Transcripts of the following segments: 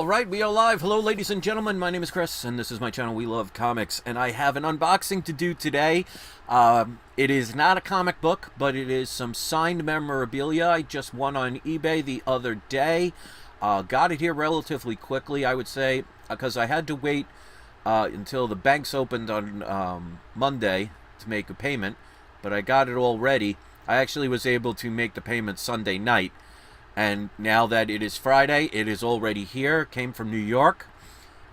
All right, we are live. Hello, ladies and gentlemen. My name is Chris, and this is my channel, We Love Comics. And I have an unboxing to do today. It is not a comic book, but it is some signed memorabilia. I just won on eBay the other day. Got it here relatively quickly, I would say, because I had to wait until the banks opened on Monday to make a payment. But I got it all ready. I actually was able to make the payment Sunday night. And now that it is Friday, it is already here. Came from New York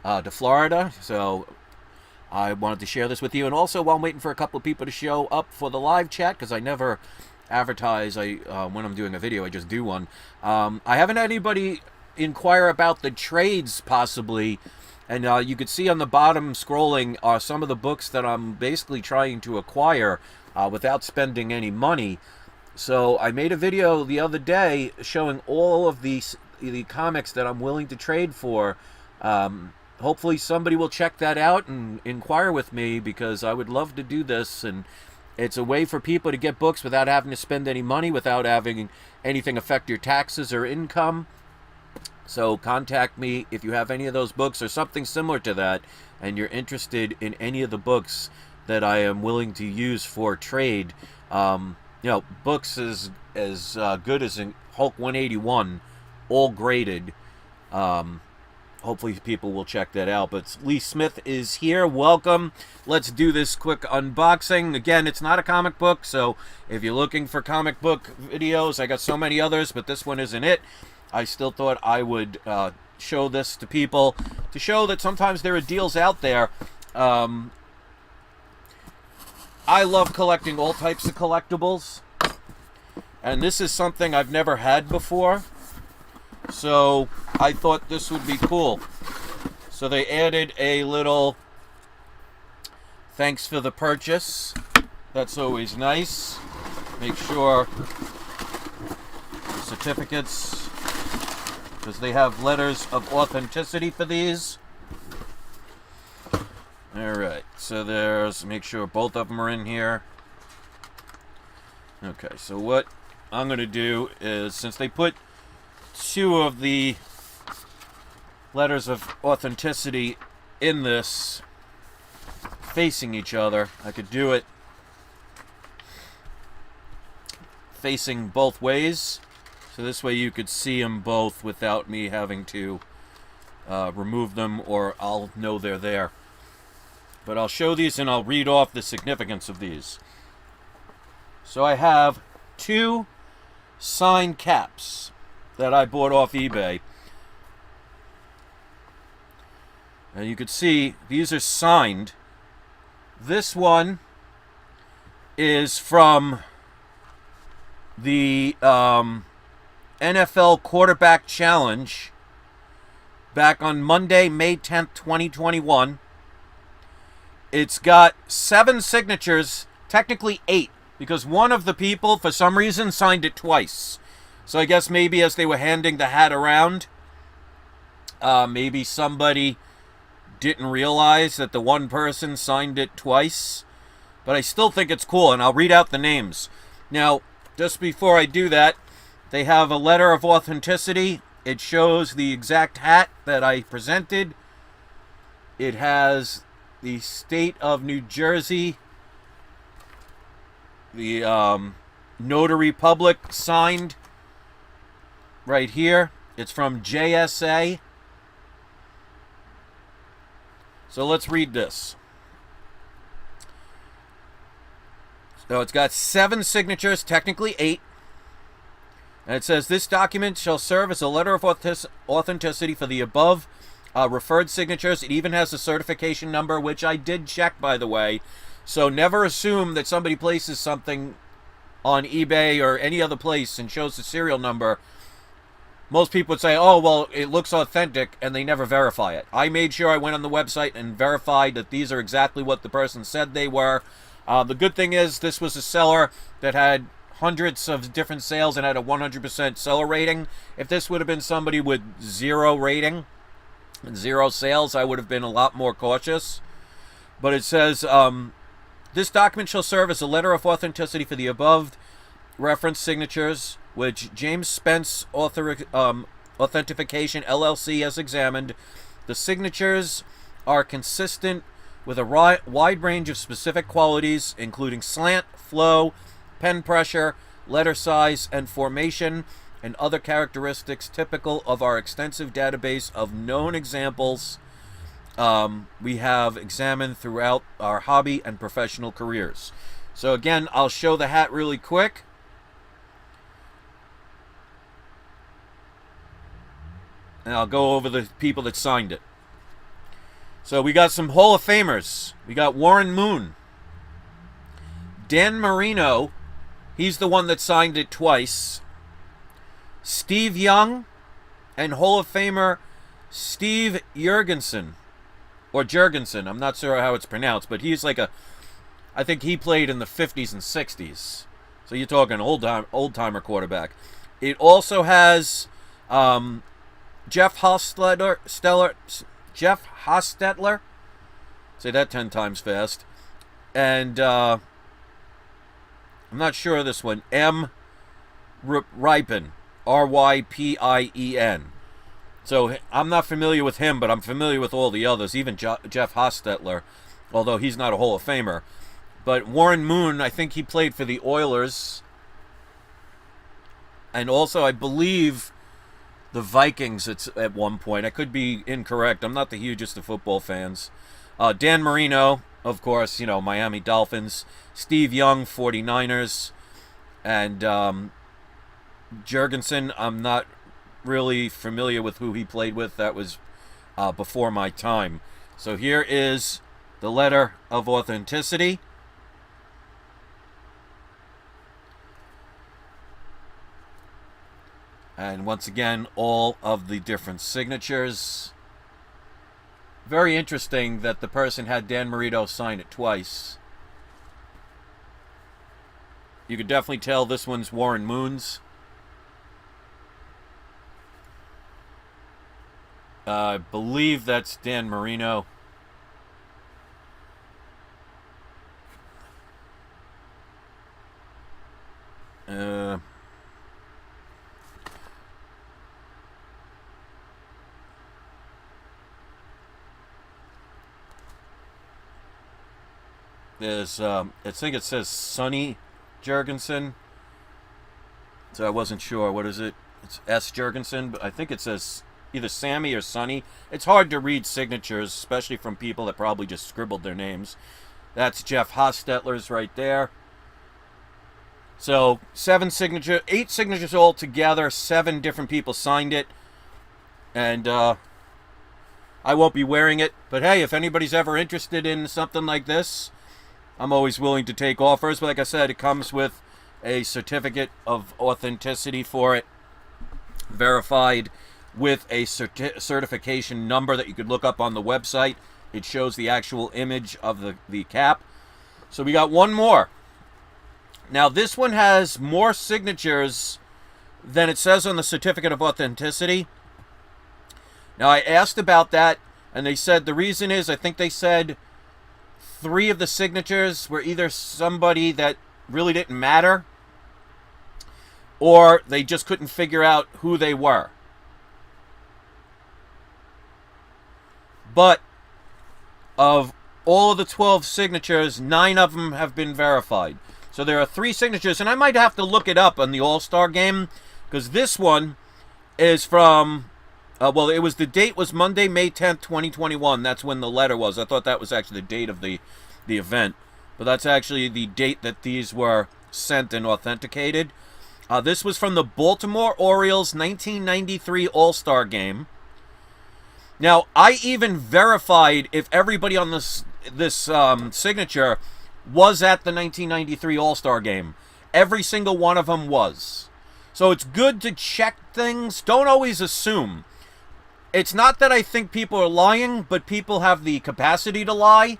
to Florida. So I wanted to share this with you. And also, while I'm waiting for a couple of people to show up for the live chat, because I never advertise when I'm doing a video, I just do one. I haven't had anybody inquire about the trades, possibly. And you could see on the bottom scrolling are some of the books that I'm basically trying to acquire without spending any money. So I made a video the other day showing all of the comics that I'm willing to trade for. Hopefully somebody will check that out and inquire with me, because I would love to do this. And it's a way for people to get books without having to spend any money, without having anything affect your taxes or income. So contact me if you have any of those books or something similar to that, and you're interested in any of the books that I am willing to use for trade. You know, books as good as in Hulk 181, all graded. Hopefully people will check that out. But Lee Smith is here. Welcome. Let's do this quick unboxing. Again, it's not a comic book, so if you're looking for comic book videos, I got so many others, but this one isn't it. I still thought I would show this to people, to show that sometimes there are deals out there. I love collecting all types of collectibles, and this is something I've never had before, so I thought this would be cool. So they added a little thanks for the purchase. That's always nice. Make sure certificates, because they have letters of authenticity for these. Alright, so there's, make sure both of them are in here. Okay, so what I'm going to do is, since they put two of the letters of authenticity in this facing each other, I could do it facing both ways. So this way you could see them both without me having to remove them, or I'll know they're there. But I'll show these and I'll read off the significance of these. So I have two signed caps that I bought off eBay. And you can see these are signed. This one is from the NFL Quarterback Challenge back on Monday, May 10th, 2021. It's got 7 signatures, technically 8, because one of the people, for some reason, signed it twice. So I guess maybe as they were handing the hat around, maybe somebody didn't realize that the one person signed it twice. But I still think it's cool, and I'll read out the names. Now, just before I do that, they have a letter of authenticity. It shows the exact hat that I presented. It has the state of New Jersey, the notary public signed right here. It's from JSA. So let's read this. So it's got 7 signatures, technically 8. And it says, this document shall serve as a letter of authenticity for the above referred signatures. It even has a certification number, which I did check, by the way. So never assume that somebody places something on eBay or any other place and shows the serial number. Most people would say, oh, well, it looks authentic, and they never verify it. I made sure I went on the website and verified that these are exactly what the person said they were. The good thing is this was a seller that had hundreds of different sales and had a 100% seller rating. If this would have been somebody with 0 rating and 0 sales, I would have been a lot more cautious. But it says, this document shall serve as a letter of authenticity for the above reference signatures, which James Spence Authentication LLC has examined. The signatures are consistent with a wide range of specific qualities, including slant, flow, pen pressure, letter size, and formation, and other characteristics typical of our extensive database of known examples we have examined throughout our hobby and professional careers. So again, I'll show the hat really quick. And I'll go over the people that signed it. So we got some Hall of Famers. We got Warren Moon. Dan Marino, he's the one that signed it twice. Steve Young and Hall of Famer Steve Jurgensen. Or Jurgensen, I'm not sure how it's pronounced, but he's like I think he played in the 50s and 60s. So you're talking old-timer quarterback. It also has Jeff Hostetler, say that 10 times fast, and I'm not sure of this one, M. Rypien, Rypien. So I'm not familiar with him, but I'm familiar with all the others, even Jeff Hostetler, although he's not a Hall of Famer. But Warren Moon, I think he played for the Oilers, and also I believe the Vikings at one point. I could be incorrect. I'm not the hugest of football fans. Dan Marino, of course, Miami Dolphins. Steve Young, 49ers. And Jurgensen, I'm not really familiar with who he played with. That was before my time. So here is the letter of authenticity. And once again, all of the different signatures. Very interesting that the person had Dan Marino sign it twice. You could definitely tell this one's Warren Moon's. I believe that's Dan Marino. There's, I think it says Sonny Jurgensen. So I wasn't sure. What is it? It's S. Jurgensen, but I think it says either Sammy or Sonny. It's hard to read signatures, especially from people that probably just scribbled their names. That's Jeff Hostetler's right there. So 8 signatures all together. 7 different people signed it. And I won't be wearing it. But hey, if anybody's ever interested in something like this, I'm always willing to take offers. But like I said, it comes with a certificate of authenticity for it, verified with a certification number that you could look up on the website. It shows the actual image of the cap. So we got one more. Now this one has more signatures than it says on the certificate of authenticity. Now I asked about that, and they said the reason is, I think they said 3 of the signatures were either somebody that really didn't matter, or they just couldn't figure out who they were. But of all of the 12 signatures, 9 of them have been verified. So there are 3 signatures, and I might have to look it up on the All-Star game, because this one is from, the date was Monday, May 10th, 2021. That's when the letter was. I thought that was actually the date of the event, but that's actually the date that these were sent and authenticated. This was from the Baltimore Orioles 1993 All-Star game. Now, I even verified if everybody on this signature was at the 1993 All-Star game. Every single one of them was. So it's good to check things. Don't always assume. It's not that I think people are lying, but people have the capacity to lie.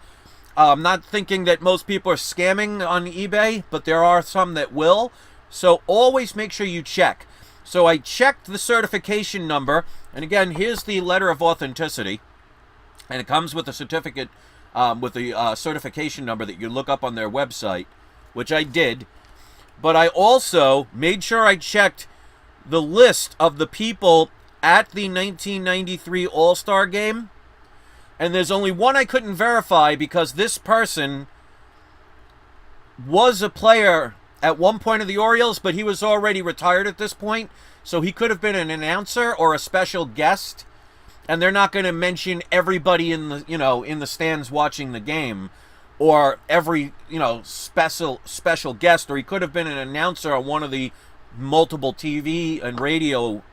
I'm not thinking that most people are scamming on eBay, but there are some that will. So always make sure you check. So I checked the certification number, and again, here's the letter of authenticity, and it comes with a certificate, with the certification number that you look up on their website, which I did. But I also made sure I checked the list of the people at the 1993 All-Star Game. And there's only one I couldn't verify because this person was a player at one point of the Orioles, but he was already retired at this point. So he could have been an announcer or a special guest. And they're not going to mention everybody in the, in the stands watching the game, or every, special guest, or he could have been an announcer on one of the multiple TV and radio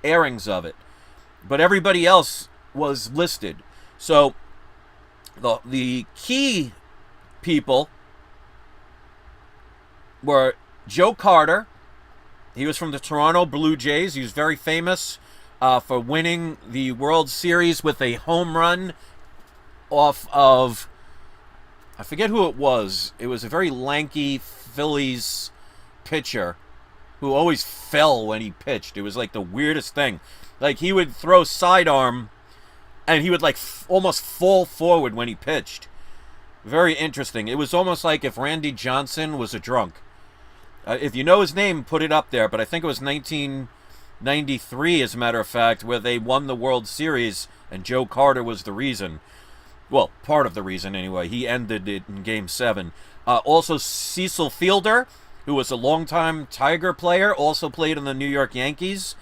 airings of it. But everybody else was listed. So the key people were Joe Carter. He was from the Toronto Blue Jays. He was very famous for winning the World Series with a home run off of, I forget who it was. It was a very lanky Phillies pitcher who always fell when he pitched. It was like the weirdest thing. Like, he would throw sidearm and he would like almost fall forward when he pitched. Very interesting. It was almost like if Randy Johnson was a drunk. If you know his name, put it up there. But I think it was 1993, as a matter of fact, where they won the World Series, and Joe Carter was the reason. Well, part of the reason, anyway. He ended it in Game 7. Also, Cecil Fielder, who was a longtime Tiger player, also played in the New York Yankees.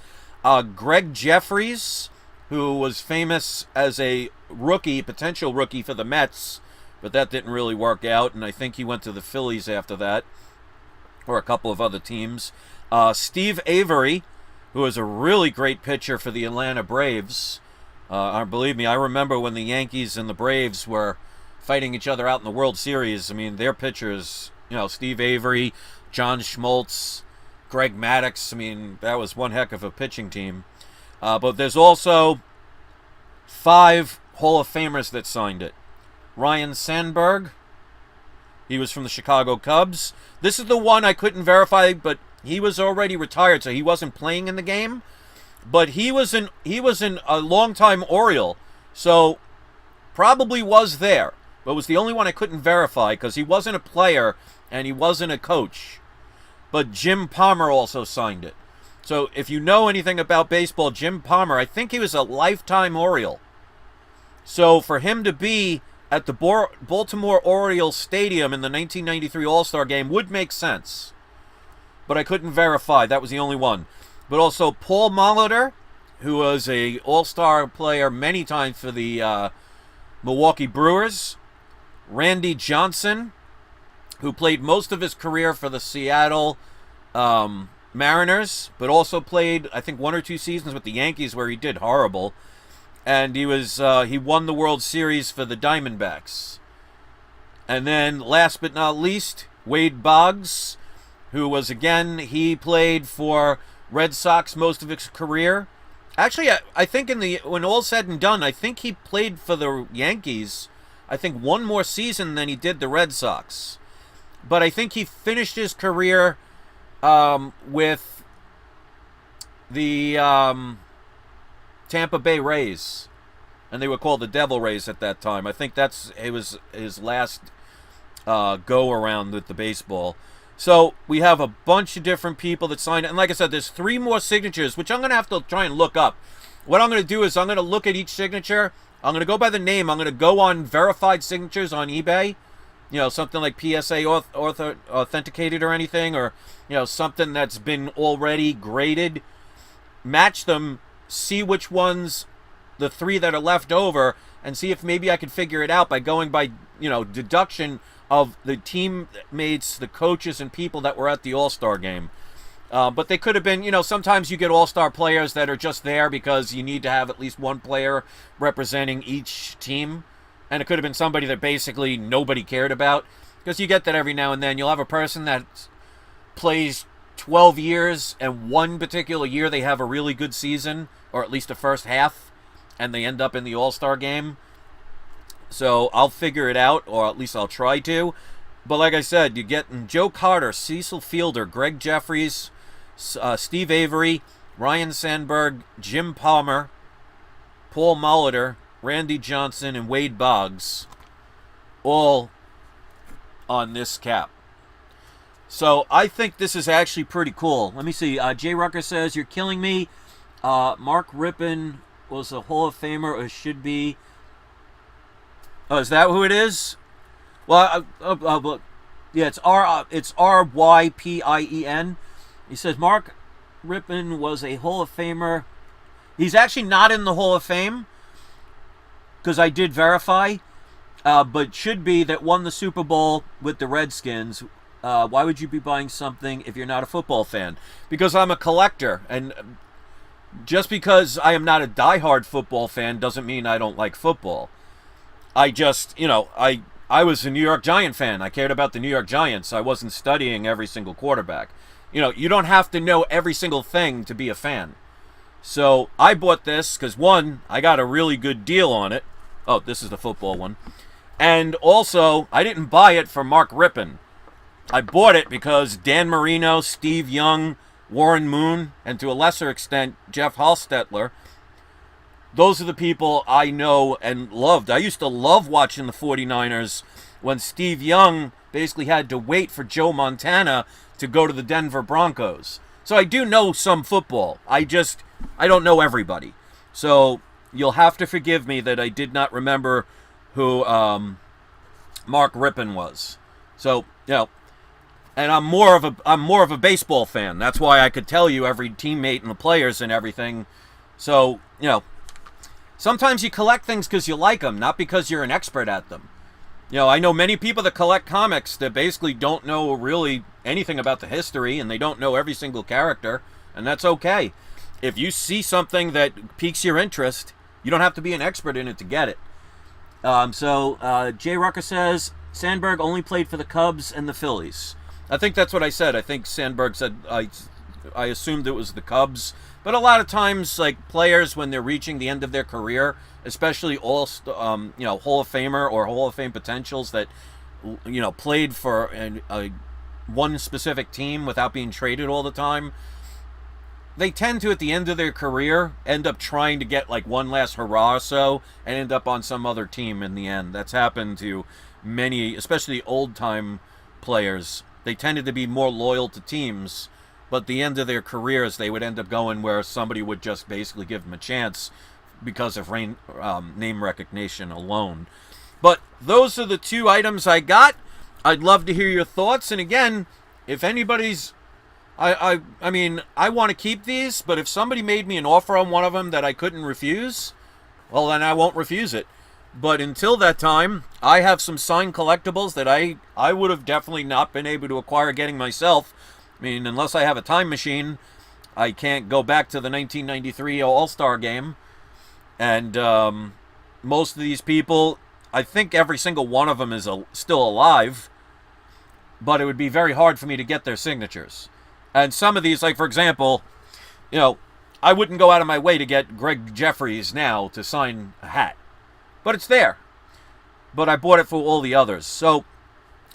Greg Jeffries, who was famous as a rookie, potential rookie for the Mets, but that didn't really work out, and I think he went to the Phillies after that, or a couple of other teams. Steve Avery, who was a really great pitcher for the Atlanta Braves. Believe me, I remember when the Yankees and the Braves were fighting each other out in the World Series. I mean, their pitchers, Steve Avery, John Schmaltz, Greg Maddux. I mean, that was one heck of a pitching team. But there's also 5 Hall of Famers that signed it. Ryan Sandberg, he was from the Chicago Cubs. This is the one I couldn't verify, but he was already retired, so he wasn't playing in the game. But he was a longtime Oriole, so probably was there. But was the only one I couldn't verify because he wasn't a player and he wasn't a coach. But Jim Palmer also signed it. So if you know anything about baseball, Jim Palmer, I think he was a lifetime Oriole. So for him to be at the Baltimore Orioles Stadium in the 1993 All-Star Game would make sense. But I couldn't verify. That was the only one. But also Paul Molitor, who was a All-Star player many times for the Milwaukee Brewers. Randy Johnson, who played most of his career for the Seattle Mariners, but also played, I think, 1 or 2 seasons with the Yankees where he did horrible. And he won the World Series for the Diamondbacks. And then, last but not least, Wade Boggs, who was, again, he played for Red Sox most of his career. Actually, I think when all's said and done, I think he played for the Yankees, I think, 1 more season than he did the Red Sox. But I think he finished his career with the Tampa Bay Rays. And they were called the Devil Rays at that time. I think it was his last go-around with the baseball. So we have a bunch of different people that signed it. And like I said, there's 3 more signatures, which I'm going to have to try and look up. What I'm going to do is I'm going to look at each signature. I'm going to go by the name. I'm going to go on verified signatures on eBay. Something like PSA authenticated or anything. Or, something that's been already graded. Match them. See which ones, the 3 that are left over. And see if maybe I can figure it out by going by, deduction of the teammates, the coaches, and people that were at the All-Star game. But they could have been, sometimes you get All-Star players that are just there because you need to have at least one player representing each team. And it could have been somebody that basically nobody cared about. Because you get that every now and then. You'll have a person that plays 12 years, and one particular year they have a really good season, or at least the first half, and they end up in the All-Star game. So I'll figure it out, or at least I'll try to. But like I said, you get Joe Carter, Cecil Fielder, Greg Jeffries, Steve Avery, Ryan Sandberg, Jim Palmer, Paul Molitor, Randy Johnson, and Wade Boggs, all on this cap. So I think this is actually pretty cool. Let me see. Jay Rucker says, "You're killing me. Mark Rippon was a Hall of Famer, or should be. Oh, is that who it is? Well, yeah, it's Rypien. He says Mark Rippon was a Hall of Famer. He's actually not in the Hall of Fame because I did verify, but should be that won the Super Bowl with the Redskins. Why would you be buying something if you're not a football fan? Because I'm a collector, and just because I am not a diehard football fan doesn't mean I don't like football. I just, I was a New York Giant fan. I cared about the New York Giants. I wasn't studying every single quarterback. You don't have to know every single thing to be a fan. So I bought this because, one, I got a really good deal on it. Oh, this is the football one. And also, I didn't buy it for Mark Rippon. I bought it because Dan Marino, Steve Young, Warren Moon, and to a lesser extent, Jeff Hostetler, those are the people I know and loved. I used to love watching the 49ers when Steve Young basically had to wait for Joe Montana to go to the Denver Broncos. So I do know some football. I don't know everybody. So you'll have to forgive me that I did not remember who Mark Rippon was. So, and I'm more of a baseball fan. That's why I could tell you every teammate and the players and everything. So, sometimes you collect things because you like them, not because you're an expert at them. I know many people that collect comics that basically don't know really anything about the history, and they don't know every single character, and that's okay. If you see something that piques your interest, you don't have to be an expert in it to get it. Jay Rucker says, Sandberg only played for the Cubs and the Phillies. I think that's what I said. I think Sandberg said, I assumed it was the Cubs. But a lot of times, like, players, when they're reaching the end of their career, especially Hall of Famer or Hall of Fame potentials that, played for one specific team without being traded all the time, they tend to, at the end of their career, end up trying to get, like, one last hurrah or so and end up on some other team in the end. That's happened to many, especially old-time players. They tended to be more loyal to teams, but at the end of their careers, they would end up going where somebody would just basically give them a chance because of name recognition alone. But those are the two items I got. I'd love to hear your thoughts. And again, if anybody's... I mean, I want to keep these, but if somebody made me an offer on one of them that I couldn't refuse, well, then I won't refuse it. But until that time, I have some signed collectibles that I would have definitely not been able to acquire getting myself. I mean, unless I have a time machine, I can't go back to the 1993 All-Star game. And most of these people, I think every single one of them is still alive. But it would be very hard for me to get their signatures. And some of these, like, for example, I wouldn't go out of my way to get Greg Jeffries now to sign a hat. But it's there. But I bought it for all the others. So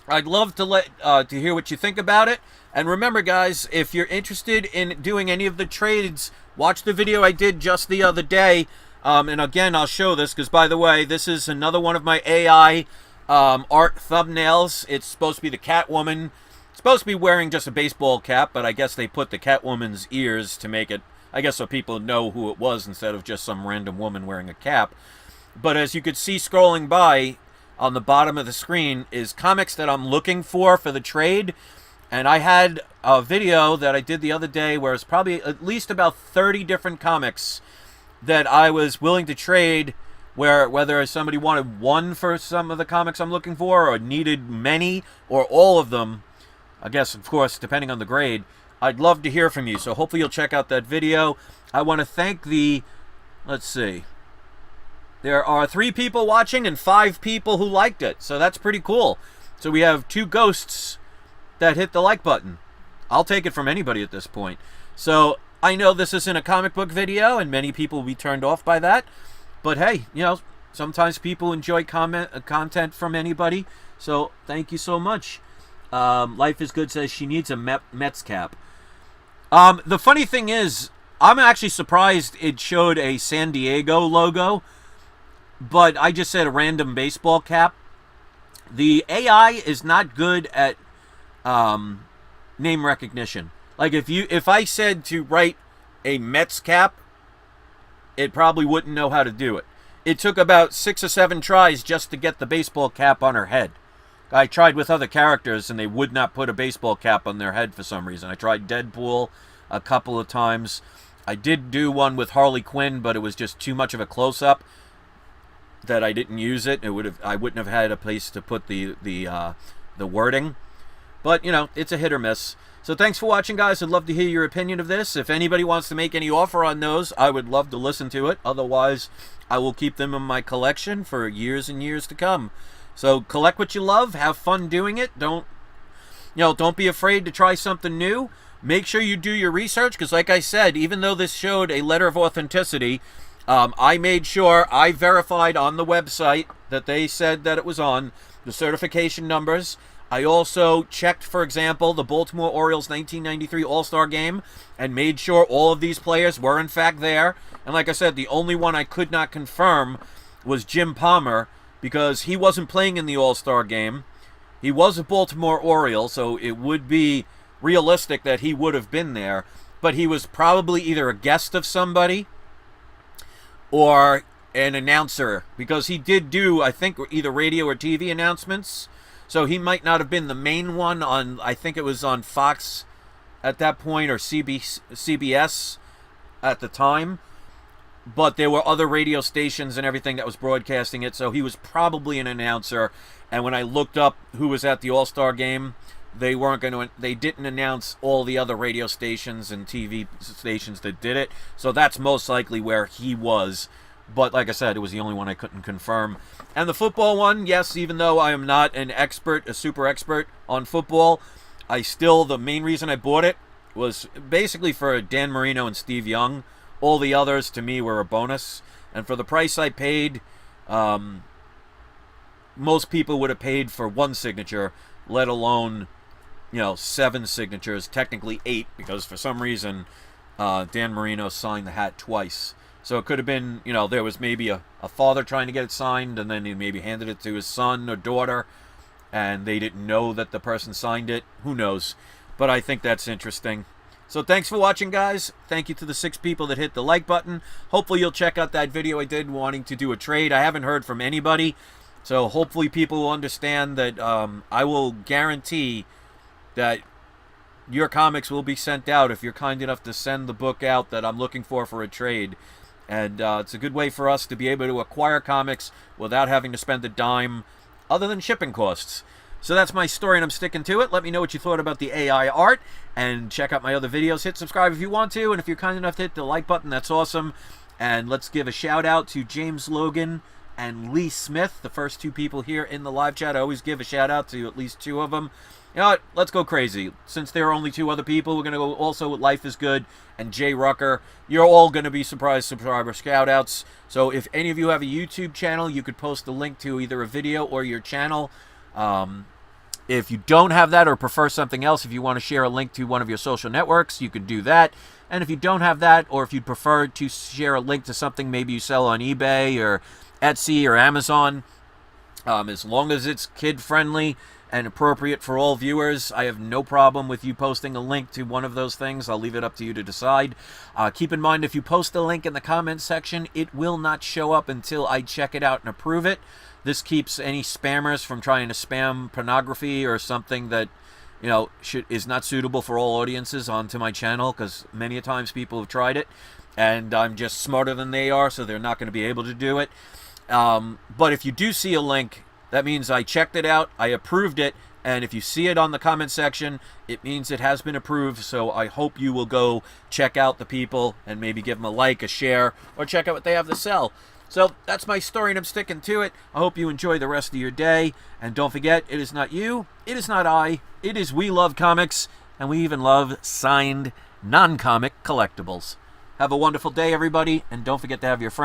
I'd love to hear what you think about it. And remember, guys, if you're interested in doing any of the trades, watch the video I did just the other day. And again, I'll show this because, by the way, this is another one of my AI art thumbnails. It's supposed to be the Catwoman. It's supposed to be wearing just a baseball cap, but I guess they put the Catwoman's ears to make it, I guess, so people know who it was instead of just some random woman wearing a cap. But as you could see scrolling by on the bottom of the screen is comics that I'm looking for the trade. And I had a video that I did the other day where it's probably at least about 30 different comics that I was willing to trade, where whether somebody wanted one for some of the comics I'm looking for or needed many or all of them, I guess, of course, depending on the grade, I'd love to hear from you. So hopefully you'll check out that video. I want to thank let's see. There are 3 people watching and 5 people who liked it. So that's pretty cool. So we have 2 ghosts that hit the like button. I'll take it from anybody at this point. So I know this isn't a comic book video and many people will be turned off by that. But hey, sometimes people enjoy content from anybody. So thank you so much. Life is Good says she needs a Mets cap. The funny thing is, I'm actually surprised it showed a San Diego logo. But I just said a random baseball cap. The AI is not good at name recognition. Like if I said to write a Mets cap, it probably wouldn't know how to do it. It took about 6 or 7 tries just to get the baseball cap on her head. I tried with other characters, and they would not put a baseball cap on their head for some reason. I tried Deadpool a couple of times. I did do one with Harley Quinn, but it was just too much of a close-up that I didn't use it. I wouldn't have had a place to put the wording. But, you know, it's a hit or miss. So thanks for watching, guys. I'd love to hear your opinion of this. If anybody wants to make any offer on those, I would love to listen to it. Otherwise, I will keep them in my collection for years and years to come. So collect what you love. Have fun doing it. Don't be afraid to try something new. Make sure you do your research, because like I said, even though this showed a letter of authenticity, I made sure I verified on the website that they said that it was on, the certification numbers. I also checked, for example, the Baltimore Orioles 1993 All-Star Game and made sure all of these players were in fact there. And like I said, the only one I could not confirm was Jim Palmer, because he wasn't playing in the All-Star Game. He was a Baltimore Oriole, so it would be realistic that he would have been there. But he was probably either a guest of somebody or an announcer, because he did do, I think, either radio or TV announcements. So he might not have been the main one on, I think it was on Fox at that point, or CBS at the time. But there were other radio stations and everything that was broadcasting it, so he was probably an announcer. And when I looked up who was at the All-Star Game, they didn't announce all the other radio stations and TV stations that did it. So that's most likely where he was. But like I said, it was the only one I couldn't confirm. And the football one, yes, even though I am not an expert, a super expert on football, the main reason I bought it was basically for Dan Marino and Steve Young. All the others, to me, were a bonus. And for the price I paid, most people would have paid for one signature, let alone, 7 signatures, technically 8, because for some reason, Dan Marino signed the hat twice. So it could have been, there was maybe a father trying to get it signed, and then he maybe handed it to his son or daughter, and they didn't know that the person signed it. Who knows? But I think that's interesting. So thanks for watching, guys. Thank you to the 6 people that hit the like button. Hopefully you'll check out that video I did wanting to do a trade. I haven't heard from anybody, so hopefully people will understand that I will guarantee that your comics will be sent out if you're kind enough to send the book out that I'm looking for a trade. And it's a good way for us to be able to acquire comics without having to spend a dime other than shipping costs. So that's my story, and I'm sticking to it. Let me know what you thought about the AI art, and check out my other videos. Hit subscribe if you want to, and if you're kind enough to hit the like button, that's awesome. And let's give a shout out to James Logan and Lee Smith, the first 2 people here in the live chat. I always give a shout out to at least 2 of them. You know what? Let's go crazy. Since there are only 2 other people, we're going to go also with Life is Good and Jay Rucker. You're all going to be surprise subscriber shout-outs. So if any of you have a YouTube channel, you could post a link to either a video or your channel. If you don't have that or prefer something else, if you want to share a link to one of your social networks, you could do that. And if you don't have that, or if you prefer to share a link to something maybe you sell on eBay or Etsy or Amazon, as long as it's kid-friendly and appropriate for all viewers, I have no problem with you posting a link to one of those things. I'll leave it up to you to decide. Keep in mind, if you post a link in the comments section, it will not show up until I check it out and approve it. This keeps any spammers from trying to spam pornography or something that, is not suitable for all audiences onto my channel, because many a times people have tried it, and I'm just smarter than they are, so they're not going to be able to do it. But if you do see a link, that means I checked it out, I approved it, and if you see it on the comment section, it means it has been approved. So I hope you will go check out the people and maybe give them a like, a share, or check out what they have to sell. So that's my story, and I'm sticking to it. I hope you enjoy the rest of your day. And don't forget, it is not you, it is not I, it is We Love Comics, and we even love signed non-comic collectibles. Have a wonderful day, everybody, and don't forget to have your friends